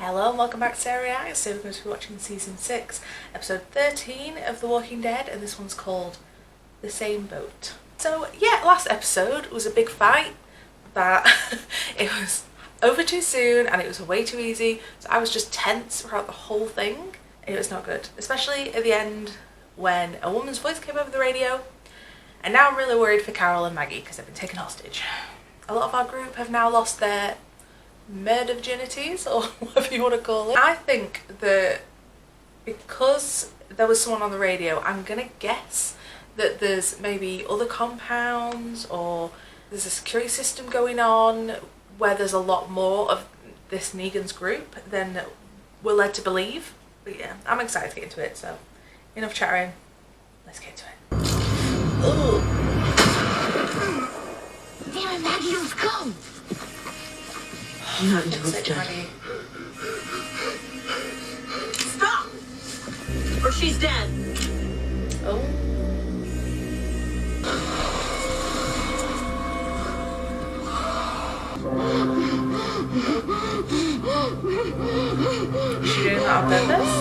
Hello and welcome back to Sarah Reacts. Today we're going to be watching season 6, episode 13 of The Walking Dead, and this one's called The Same Boat. So yeah, last episode was a big fight that it was over too soon and it was way too easy, so I was just tense throughout the whole thing. It was not good, especially at the end when a woman's voice came over the radio, and now I'm really worried for Carol and Maggie because they've been taken hostage. A lot of our group have now lost their murder virginities, or whatever you want to call it. I think that because there was someone on the radio, I'm gonna guess that there's maybe other compounds or there's a security system going on where there's a lot more of this Negan's group than we're led to believe. But yeah, I'm excited to get into it, so enough chatting, let's get to it. Ooh. Damn it, Maggie, let's go! Not until it's done. Stop! Or she's dead. Oh. Is she doing that on purpose?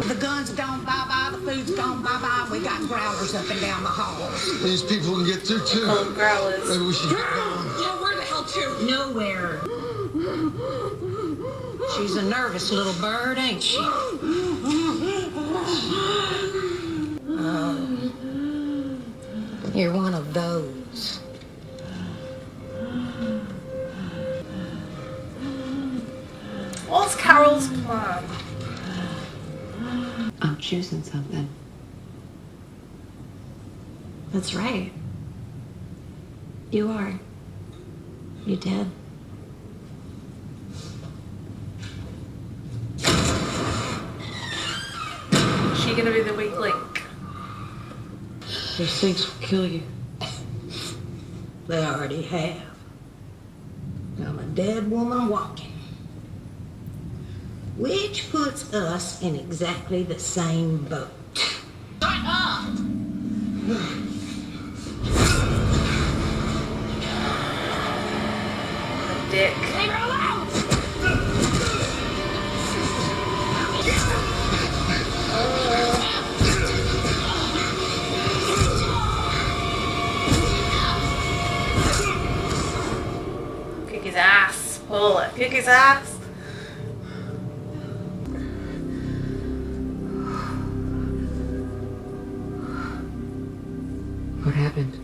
The gun's gone bye-bye, the food's gone bye-bye, we got growlers up and down the hall. These people can get through too. Oh, growlers. Maybe we should get going. Yeah, where the hell to? Nowhere. She's a nervous little bird, ain't she? You're one of those. What's Carol's plan? I'm choosing something. That's right. You are. You did. Is she gonna be the weak link? These things will kill you. They already have. I'm a dead woman walking. Which puts us in exactly the same boat. Shut up! Dick. Leave her alone! Kick his ass. Pull it. Kick his ass. What happened?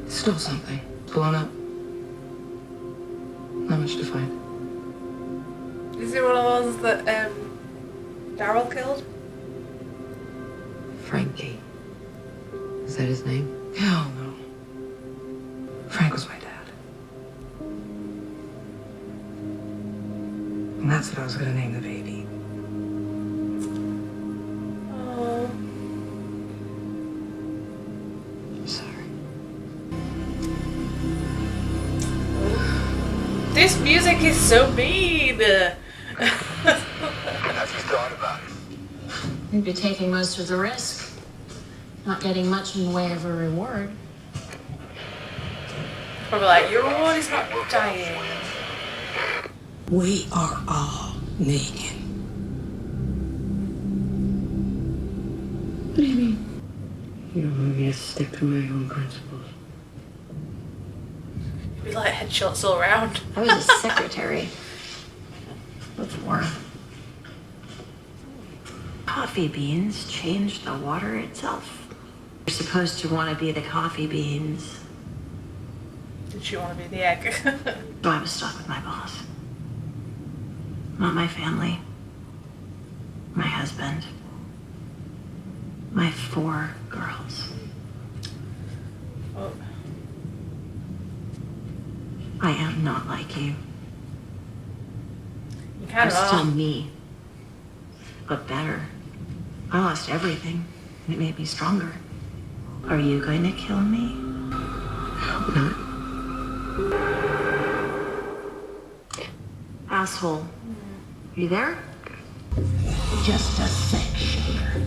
Stole something. Blown up. Not much to find. Is he one of the ones that Daryl killed? Frankie. Is that his name? Hell no. Frank was my dad. And that's what I was gonna name the baby. Oh. I'm sorry. This music is so mean. Have you thought about it? You'd be taking most of the risk. Not getting much in the way of a reward. Probably like, your reward is not dying. We are all Negan. What do you mean? You don't want me to stick to my own principles. It'd be like headshots all around. I was a secretary before. Coffee beans change the water itself. You're supposed to want to be the coffee beans. Did she want to be the egg? So I was stuck with my boss. Not my family. My husband. My 4 girls. Oh. I am not like you. You kind I'm of still are. me. But better. I lost everything. And it made me stronger. Are you going to kill me? Hope not. Asshole. You there? Just a sex shaker.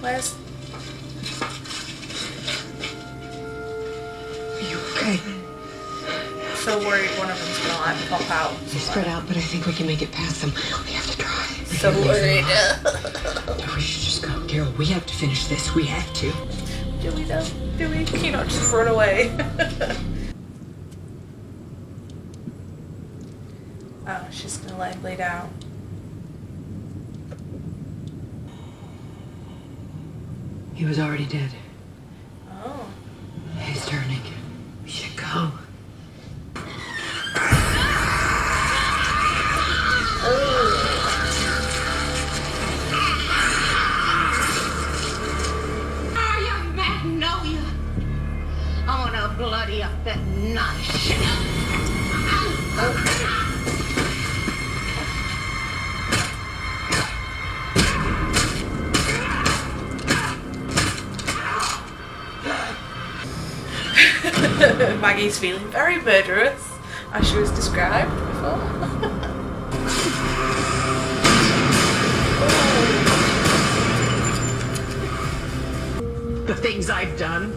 Where's... Are you okay? So worried one of them's gonna like pop out. They're spread out, but I think we can make it past them. We have to try. So worried. We should just go. Carol, we have to finish this. We have to. Do we though? Do we? Can you not just run away? Oh, she's gonna let him bleed out. He was already dead. Oh. He's turning. We should go. Are you Magnolia? I wanna bloody up that knife. Maggie's feeling very murderous, as she was described before. The things I've done,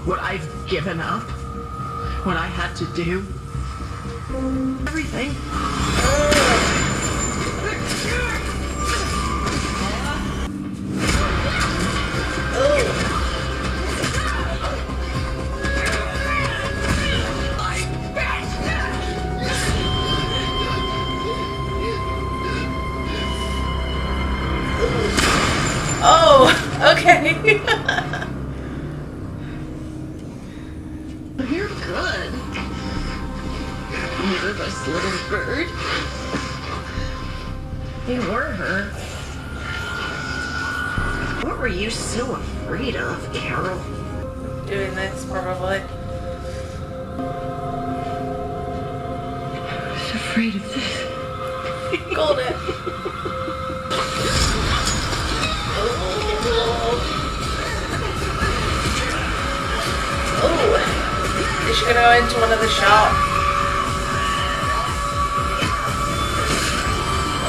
what I've given up, what I had to do, everything. Oh, okay. You're good. Nervous little bird. You were hurt. What were you so afraid of, Carol? Doing this, probably. I was afraid of this. Called it. Oh, is she gonna go into one of the shops?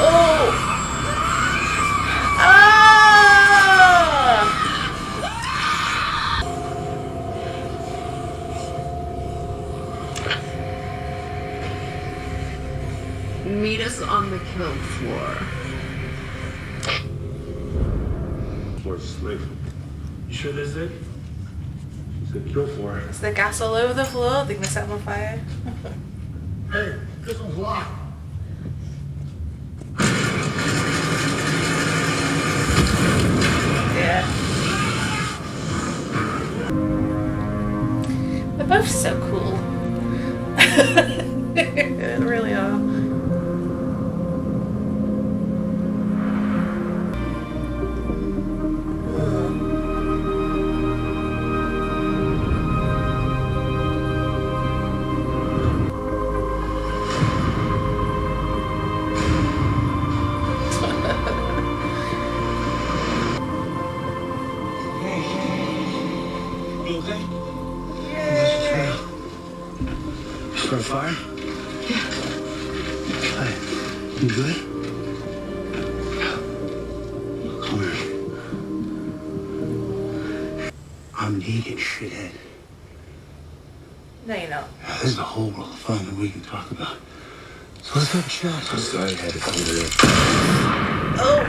Oh! Ah! Meet us on the kill floor. Floor's asleep. You sure this is it? It's a kill floor. Is there gas all over the floor? They're gonna set them on fire. Hey, this one's locked. Yeah. They're both so cool. They really are. You okay? Yay. Start a fire? Hi. You good? Come here. I'm needed, shithead. No, you're not. This is a whole world of fun that we can talk about. So let's have a chat. I'm sorry I had to come to this. Oh!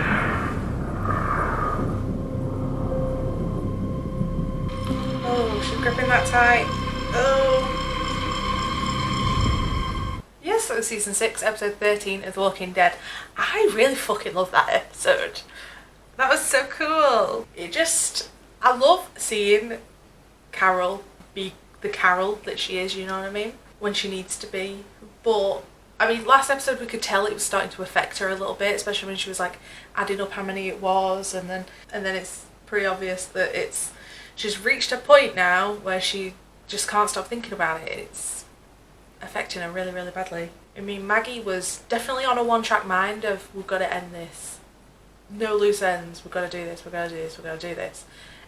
Oh, she's gripping that tight. Oh! Yes, that was season 6, episode 13 of The Walking Dead. I really fucking love that episode. That was so cool. I love seeing Carol be the Carol that she is, you know what I mean? When she needs to be. But, I mean, last episode we could tell it was starting to affect her a little bit, especially when she was like adding up how many it was, and then it's pretty obvious that she's reached a point now where she just can't stop thinking about it. It's affecting her really, really badly. I mean, Maggie was definitely on a one-track mind of, we've got to end this. No loose ends, we've got to do this, we've got to do this, we've got to do this.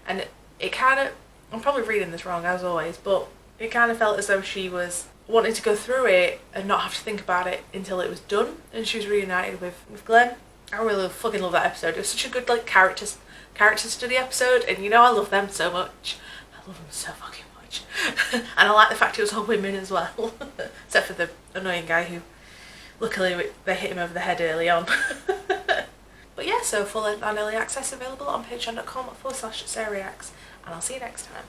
And it kind of, I'm probably reading this wrong as always, but it kind of felt as though she was wanting to go through it and not have to think about it until it was done and she was reunited with Glenn. I really fucking love that episode. It was such a good like character study episode, and you know I love them so much. I love them so fucking much. And I like the fact it was all women as well. Except for the annoying guy who, luckily, they hit him over the head early on. But yeah, so full length and early access available on patreon.com/SarahReacts, and I'll see you next time.